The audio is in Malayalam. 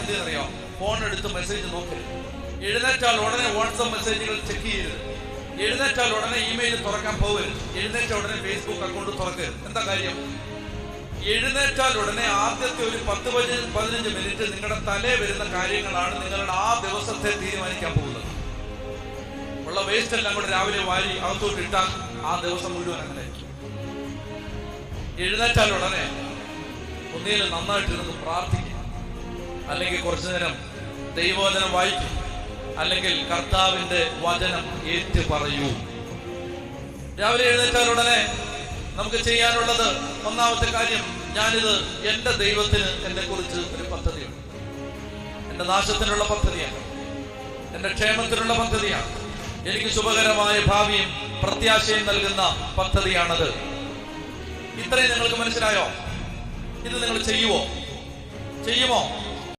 എന്തെന്നറിയോ? ഫോൺ എടുത്ത് മെസ്സേജ് നോക്കരുത്. എഴുന്നേറ്റാൽ ഉടനെ വാട്സപ്പ് മെസ്സേജുകൾ ചെക്ക് ചെയ്യരുത്. എഴുന്നേറ്റാൽ ഉടനെ ഇമെയിൽ തുറക്കാൻ പോകരുത്. എഴുന്നേറ്റ ഉടനെ ഫേസ്ബുക്ക് അക്കൗണ്ട് തുറക്കരുത്. എന്താ കാര്യം? എഴുന്നേറ്റാൽ ഉടനെ ആദ്യത്തെ ഒരു 10-15 മിനിറ്റ് നിങ്ങളുടെ തലേ വരുന്ന കാര്യങ്ങളാണ് നിങ്ങളുടെ ആ ദിവസത്തെ തീരുമാനിക്കാൻ പോകുന്നത്. ഉള്ള വേസ്റ്റ് എല്ലാം കൂടെ രാവിലെ വാരി അകത്തോട്ട് ഇട്ടാൽ ആ ദിവസം മുഴുവൻ അങ്ങനെ. എഴുന്നേറ്റാൽ ഉടനെ ഒന്നിൽ നന്നായിട്ടിരുന്ന് പ്രാർത്ഥിക്കും, അല്ലെങ്കിൽ കുറച്ചു നേരം ദൈവവചനം വായിക്കും, അല്ലെങ്കിൽ കർത്താവിന്റെ വചനം ഏറ്റു പറയൂ. രാവിലെ എഴുന്നേറ്റാൽ ഉടനെ നമുക്ക് ചെയ്യാനുള്ളത് ഒന്നാമത്തെ കാര്യം, ഞാനിത് എന്റെ ദൈവത്തിന് എന്നെ കുറിച്ച് ഒരു പദ്ധതിയുണ്ട്. എന്റെ നാശത്തിനുള്ള പദ്ധതിയാണ്, എന്റെ ക്ഷേമത്തിനുള്ള പദ്ധതിയാണ്, എനിക്ക് ശുഭകരമായ ഭാവിയും പ്രത്യാശയും നൽകുന്ന പദ്ധതിയാണത്. ഇത്രയും നിങ്ങൾക്ക് മനസ്സിലായോ? ഇത് നിങ്ങൾ ചെയ്യുമോ?